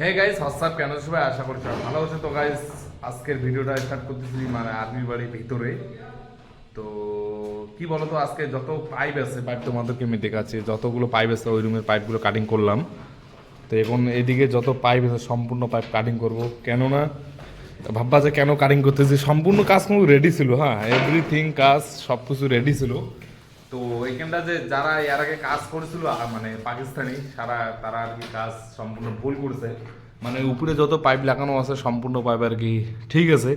Hey guys WhatsApp কেন সবাই আশা করি সবাই ভালো আছে। তো গাইস আজকের ভিডিওটা স্টার্ট করতেছি মানে আর্মি বাড়ির ভিতরে। তো কি বলতো, আজকে যত পাইপ আছে পাইপ তোমাদেরকে আমি দেখাচ্ছি, যতগুলো পাইপ আছে ওই রুমের পাইপগুলো কাটিং করলাম। তো এখন এদিকে যত পাইপ আছে সম্পূর্ণ পাইপ কাটিং করব। কেননা ভাববা যে কেন কাটিং করতেছি, সম্পূর্ণ কাজ কিন্তু রেডি ছিল, হ্যাঁ এভরিথিং কাজ সব কিছু রেডি ছিল। তো এইখানটা যে যারা এর আগে কাজ করেছিল মানে পাকিস্তানি তারা আর কি কাজ সম্পূর্ণ ভুল করেছে। মানে উপরে যত পাইপ লাগানো আছে সম্পূর্ণ পাইপ আর কি ঠিক আছে।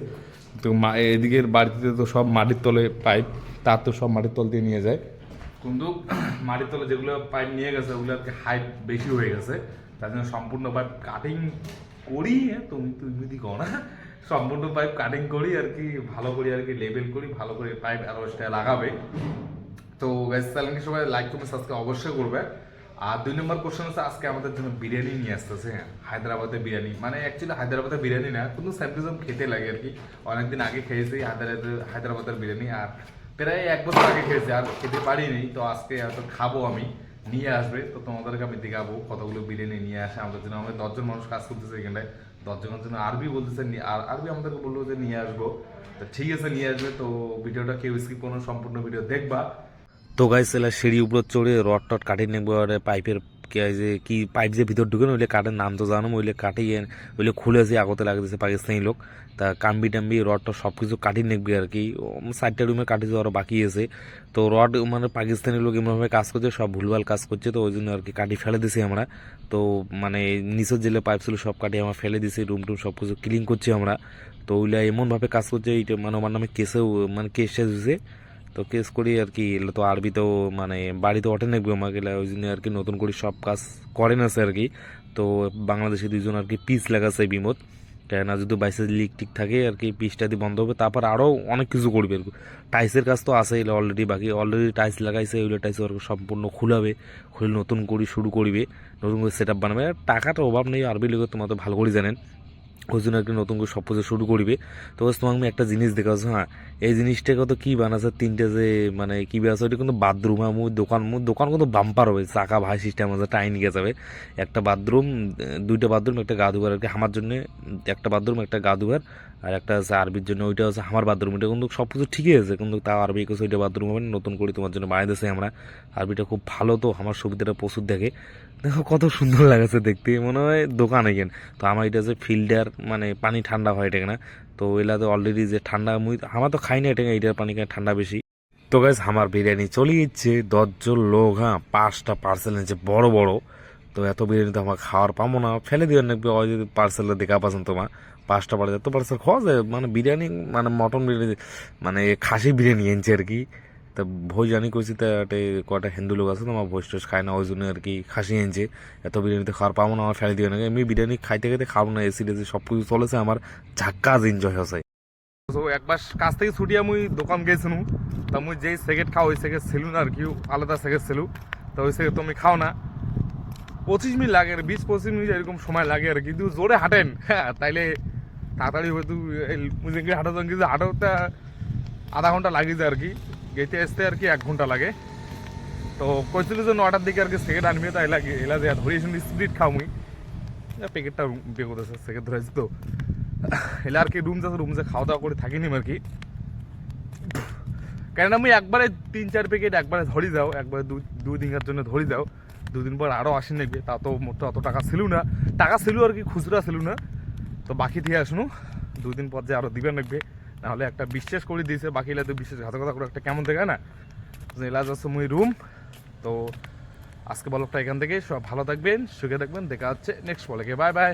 তো এদিকের বাড়িতে তো সব মাটির তলে পাইপ, তার তো সব মাটির তল দিয়ে নিয়ে যায়, কিন্তু মাটির তলে যেগুলো পাইপ নিয়ে গেছে ওগুলো আর কি হাইট বেশি হয়ে গেছে। তার জন্য সম্পূর্ণ পাইপ কাটিং করি, তুমি তুমি কো না, সম্পূর্ণ পাইপ কাটিং করি আর কি, ভালো করি আর কি লেবেল করি, ভালো করে পাইপ আরো লাগাবে। তো গাইস চ্যানেলকে সবাই লাইক করবে, সাবস্ক্রাইব অবশ্যই করবে। আর 2 নম্বর কোশ্চেন হচ্ছে আজকে আমাদের জন্য বিরিয়ানি নিয়ে আসতেছে। হায়দ্রাবাদের বিরিয়ানি, মানে অ্যাকচুয়ালি হায়দ্রাবাদের বিরিয়ানি না, কিন্তু স্যামপিজম খেতে লাগে আর কি। অনেকদিন আগে খেয়েছি হায়দ্রাবাদের বিরিয়ানি, আর প্রায় 1 বছর আগে খেয়েছি, আর খেতে পারিনি। তো আজকে এত খাবো আমি, নিয়ে আসবে তো তোমাদেরকে আমি দেখাবো কতগুলো বিরিয়ানি নিয়ে আসে আমাদের জন্য। আমাদের 10 জন মানুষ কাজ করতেছে এখানটায়, 10 জনের জন্য আরবি বলতেছে, আর আরবি আমাদেরকে বললো যে নিয়ে আসবো। তো ঠিক আছে নিয়ে আসবে। তো ভিডিওটা কেউ স্কিপ কোনো সম্পূর্ণ ভিডিও দেখবা। তো গাইস এলা সিঁড়ি উপর চড়ে রড টড কাটি নেবো, আর পাইপের যে কি পাইপ যে ভিতর ঢুকে না ওইলে কাঠের নাম তো জানো, ওইলে কাটিয়ে ওইলে খুলেছি আগতে লাগতেছে পাকিস্তানি লোক। তা কাম্বি টাম্বি রড টড সব কিছু কাটি নেবি আর কি। 4টা রুমে কাটি আরও বাকি আছে। তো রড মানে পাকিস্তানি লোক এমনভাবে কাজ করছে, সব ভুলভাল কাজ করছে, তো ওই জন্য আর কি কাটি ফেলে দিছি আমরা। তো মানে নিচের জেলে পাইপ ছিল সব কাটি আমরা ফেলে দিছি, রুম টুম সব কিছু ক্লিন করছি আমরা। তো ওইলা এমনভাবে কাজ করছে, এইটা মানে আমার নামে কেসেও মানে কেস শেষ হয়েছে। তো কেস করি আর কি, এগুলো তো আরবিতেও মানে বাড়িতে ওঠে নাকবে আমাকে, ওই জন্য আর কি নতুন করে সব কাজ করেন আছে আর কি। তো বাংলাদেশে 2জন আর কি পিস লাগাচ্ছে বিমত, কেননা যদি বাইসে লিক টিক থাকে আর কি পিসটা দিয়ে বন্ধ হবে, তারপর আরও অনেক কিছু করবে আর কি। টাইসের কাজ তো আছে অলরেডি বাকি, অলরেডি টাইস লাগাইছে, ওইগুলো টাইস আর সম্পূর্ণ খুলাবে, খুলে নতুন করে শুরু করবে, নতুন করে সেট আপ বানাবে। আর টাকাটার অভাব নেই আরবি লোকের, তোমরা তো ভালো করে জানেন, ওই জন্য একটা নতুন করে সব কিছু শুরু করবে। তো তোমাকে আমি একটা জিনিস দেখাচ্ছি, হ্যাঁ এই জিনিসটা কত কি বানাচ্ছে, 3টে যে মানে কি আছে ওইটা কিন্তু বাথরুম, হ্যাঁ মুই দোকান কিন্তু বাম্পার হবে, চাকা ভাই সিস্টেম আছে, টাই নিয়ে যাবে। একটা বাথরুম, 2টা বাথরুম, একটা গা ধোয়ার আর কি আমার জন্য, একটা বাথরুম একটা গা ধোয়ার, আর একটা আছে আরবির জন্য, ওইটা হচ্ছে আমার বাথরুম। এটা কিন্তু সব কিছু ঠিকই আছে, কিন্তু তাও আরবি কিছু ওইটা বাথরুম হবে নতুন করে তোমার জন্য বানিয়ে দিয়েছি আমরা। আরবিটা খুব ভালো, তো আমার সুবিধাটা প্রচুর দেখে, দেখো কত সুন্দর লাগছে দেখতে, মনে হয় দোকান এখানে। তো আমার এটা যে ফিল্টার মানে পানি ঠান্ডা হয় এটা না, তো এলাতে অলরেডি যে ঠান্ডা মুই আমার তো খাই না এটা, এটার পানি খাই ঠান্ডা বেশি। তো গাইস আমার বিরিয়ানি চলে যাচ্ছে, 10জন লোক, হ্যাঁ 5টা পার্সেল এনেছে বড় বড়। তো এত বিরিয়ানি তো আমার খাওয়ার পাবো না, ফেলে দিবেন নাকি ওই যদি পার্সেলটা দেখা পাচ্ছেন তোমার, 5টা পার্সেল এত পার্সেল খাওয়া যায় মানে বিরিয়ানি, মানে মটন বিরিয়ানি মানে খাসি বিরিয়ানি এনেছে আর কি। তা ভোজ জানি করছি, তা কটা হিন্দু লোক আছে তো আমার ভোজ টোজ খায় না, ওই জন্য আর কি খাসি এনেছে। এত বিরিয়ানিতে খাওয়ার পাবো না, আমার ফেলে দিবে না, এমনি বিরিয়ানি খাইতে খাইতে খাবো না, এসি টেসি সব কিছু চলেছে আমার, ঝাক্কাস এনজয় হচ্ছে। তো একবার কাজ থেকে ছুটিয়া মুই দোকান গেছিলাম, তা মুই যেই সেকেন্ড খাও ওই সেকেন্ড ছিল না আর কি, আলাদা সেকেন্ড ছিল। তো ওই সেকেন্ড তুমি খাও না, 25 মিনিট লাগে, 20-25 মিনিট এরকম সময় লাগে আর কি। কিন্তু জোরে হাঁটেন, হ্যাঁ তাইলে তাড়াতাড়ি হয়তো মুজিকে হাঁটা কিন্তু হাঁটাতে আধা ঘন্টা লাগে যায় আর কি, গেতে আসতে আর কি 1 ঘন্টা লাগে। তো কইছিল যে 9টার দিকে আর কি সেকেন্ড আনবি, তাই লাগে এলা যে ধরে শুনি স্প্লিট খাও মুই, প্যাকেটটা বিয়ে করতেছে সেকেন্ড ধরেছি। তো এলা আর কি রুম যে খাওয়া দাওয়া করে থাকিনি আর কি, কেন আমি একবারে 3-4 প্যাকেট একবারে ধরি যাও, একবারে 2 দিনের জন্য ধরি যাও, 2 দিন পর আরও আসি নেবে। তা তো মোট অত টাকা ছিল না, টাকা ছিল আর কি খুচরা ছিল না, তো বাকি দিয়ে আসুন 2 দিন পর যে আরও দিবে নেবে, নাহলে একটা বিশ্বাস করে দিয়েছে, বাকি এলা তো বিশ্বাসঘাতকতা করে একটা কেমন থেকে না। এলা যাচ্ছে মুই রুম। তো আজকে ব্লগটা এখান থেকে, সব ভালো থাকবেন, সুখে থাকবেন, দেখা হচ্ছে নেক্সট ব্লগে, বাই বাই।